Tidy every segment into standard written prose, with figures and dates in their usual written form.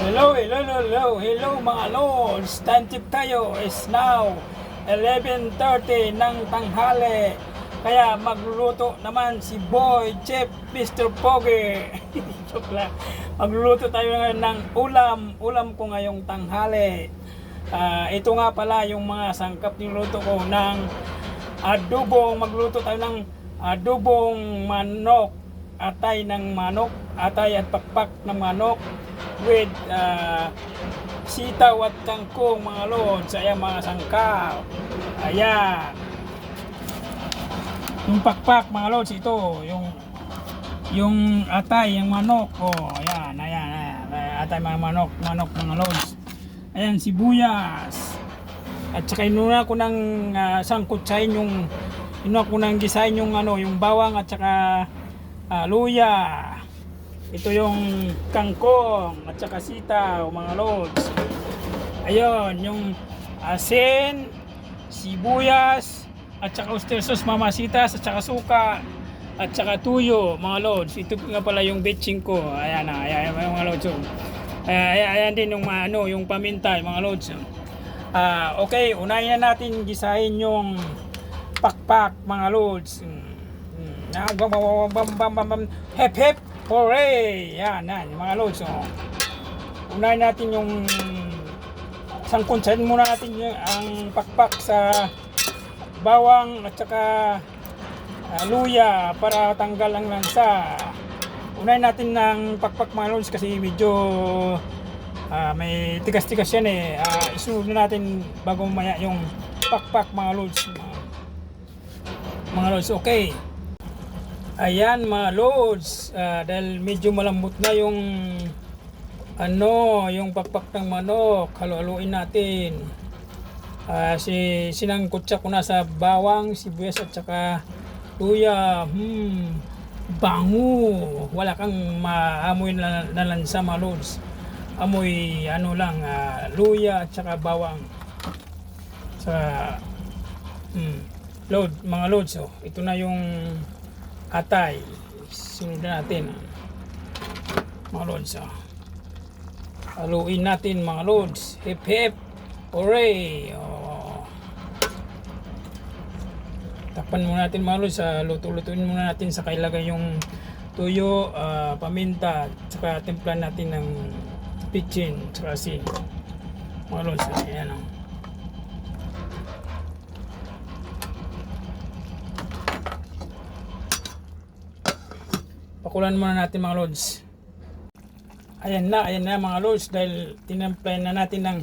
Hello mga lords. Time check tayo is now 11:30 ng tanghali. Kaya magluluto naman si Boy Chef Mr. Pogi. Joke lang. Magluluto tayo ngayon ng ulam ko ngayong tanghali. Ito nga pala yung mga sangkap niluto ko ng adobong. Magluto tayo ng adobong manok, atay ng manok, atay at pakpak ng manok with sitaw at kangkong mga lods. Ayan mga sangkap. Ayan. Yung pakpak mga lods, ito yung atay, yung manok. Oh, ayan. Atay mga manok mga lods. Ayan, sibuyas. At saka inuna ko ng sangkutsahin inuna ko ng gisahin yung bawang at saka luya. Ito yung kangkong at saka sitaw mga lods. Ayun, yung asin, sibuyas at saka oyster sauce, mamasitas at saka suka at saka tuyo mga lods. Ito nga pala yung betching ko. Ayan mga lods. Ayan din yung yung paminta mga lods. Okay, unahin na natin gisahin yung pakpak mga lods. Hep hep hooray! Yan mga lods. Unahin natin yung sangkutsahin muna natin ang pakpak sa bawang at saka luya para tanggal ang lansa. Unahin natin ng pakpak mga lods kasi medyo may tigas-tigas yan eh. Isunod na natin bago mamaya yung pakpak mga lods. Mga lods, okay. Ayan mga lods, dahil medyo malambot na yung pakpak ng manok, halu-haluin natin. Sinangkutsa ko na sa bawang, sibuyas at saka luya. Bango. Wala kang maamoy na lansa mga lods. Amoy luya at saka bawang. Mga lods, ito na yung atay. Sunod natin mga lods. Haluin natin mga lods. Hip hip hooray! Takpan muna natin mga lods. Luto-lutuin muna natin sa kailagay yung tuyo, paminta, saka timplan natin ng pitchin saka asin mga lods. Ayan pakulan muna natin mga lods. Ayan na mga lods, dahil tinamplayan na natin ng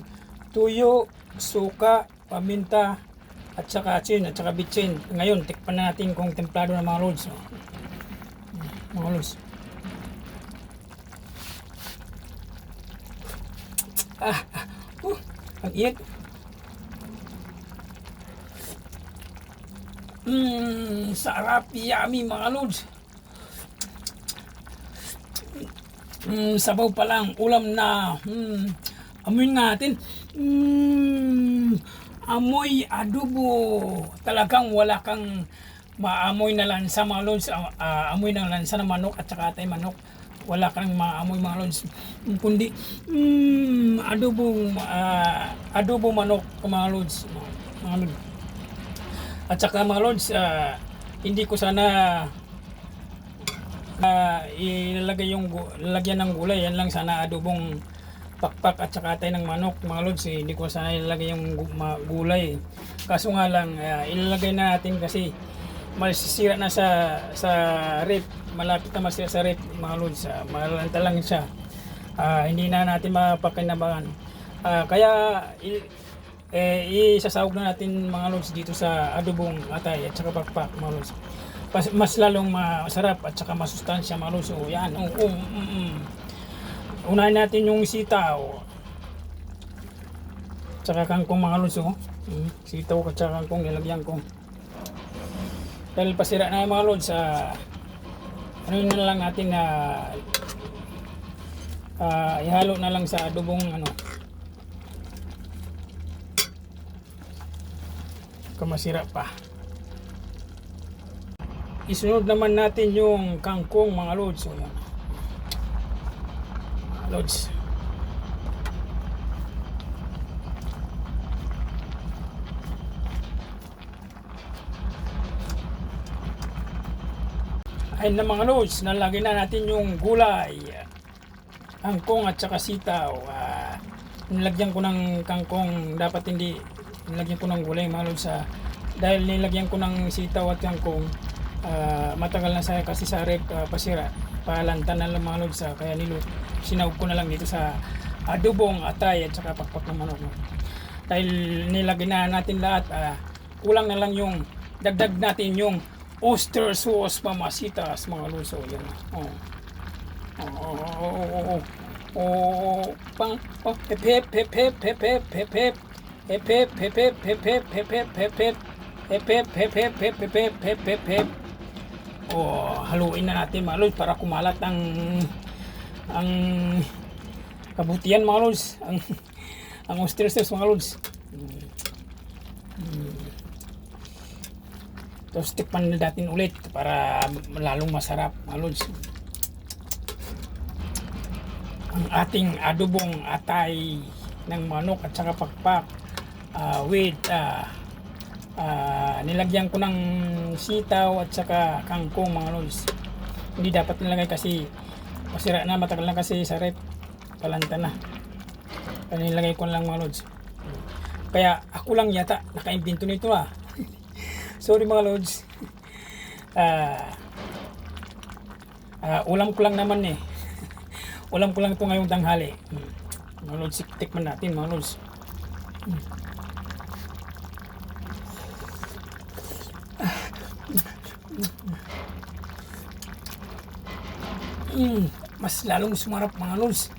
tuyo, suka, paminta at saka asin at saka bitsin. Ngayon tikpan na natin kung templado na mga lods. Mga lods, ang init. Sarap, yummy mga lods. Sabaw pa lang, ulam na. Amoy natin. Amoy adobo. Talagang wala kang maamoy na lansa mga lods. Amoy ng lansa ng manok at saka atay manok. Wala kang maamoy mga lods. Kundi adobo manok mga lods. At saka mga lods, hindi ko sana lalagyan ng gulay. Yan lang sana, adobong pakpak at saka atay ng manok mga lods. Hindi ko sana ilalagay yung gulay. Kaso nga lang, ilalagay na natin kasi masisira na sa rep. Malapit na masira sa rep mga lods. Malanta lang siya. Hindi na natin mapakinabangan. Kaya isasawag na natin mga lods dito sa adobong atay at saka pakpak mga lods. Mas lalong masarap at saka masustansya mga lods. Yan. Unahin natin yung sitaw tsaka kangkong mga lods. Sitaw at saka kangkong nilagyan ko dahil pasira na mga lods. Na lang natin na ihalo na lang sa adobong kamasira pa. Isunod naman natin yung kangkong mga lods. Lods, Ayun na mga lods, nalagyan na natin yung gulay, kangkong at saka sitaw. Nilagyan ko ng kangkong, dapat hindi nilagyan ko ng gulay mga lods. Dahil nilagyan ko ng sitaw at kangkong, matagal na sa kasi sa rep pasira, palantan na lang mga lods. Kaya sinawag ko na lang dito sa adobong atay at saka pakpak ng manok. Dahil nilagyan na natin lahat, kulang na lang yung dagdag natin yung oyster sauce Mamasitas mga luso. Yan. Pang pep pep pep pep pep pep pep pep pep pep pep pep pep pep pep pep pep pep pep. Haluin na natin mga lods para kumalat ang kabutihan mga lods, ang oyster sauce mga lods. Tapos tikman na natin ulit para lalong masarap mga lods. Ang ating adobong atay ng manok at saka pakpak with nilagyan ko ng sitaw at saka kangkong mga lods. Hindi dapat nilagay kasi masira na, matagal na kasi sa rep, palanta na. Kaya nilagay ko lang mga lods. Kaya ako lang yata nakaimbento nito Sorry mga lods. Ulam ko lang naman Ulam ko lang ito ngayong tanghali. Mga lods, tikman natin mga lods. Mas lalong sumarap mga lods.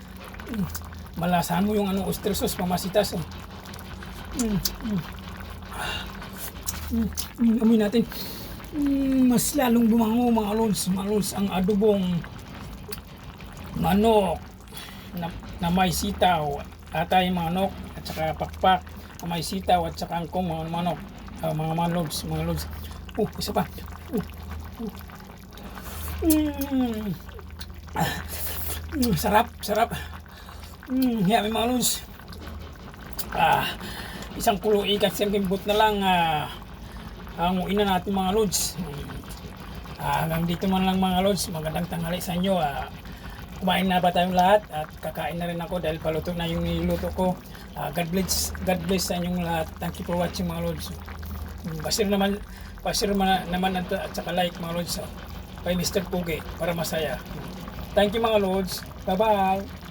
Malasahan mo yung oyster sauce Mamasitas. Amoy natin. Mas lalong bumango mga lods. Mga lods, ang adobong manok na may sitaw, atay manok at saka pakpak na may sitaw at saka angkong mga manok, mga lods, mga lods. Isa pa. Sarap. Yummy mga lods. Isang kulo ikat siyang gimbot na lang hanguin na natin mga lods. Hanggang dito man lang mga lods. Magandang tanghali sa inyo. Kumain na ba tayong lahat? At kakain na rin ako dahil paluto na yung niluto ko. God bless sa inyong lahat. Thank you for watching mga lods. Pasir naman at saka like mga lods kay Mr. Puge para masaya. Thank you mga lods. Bye bye.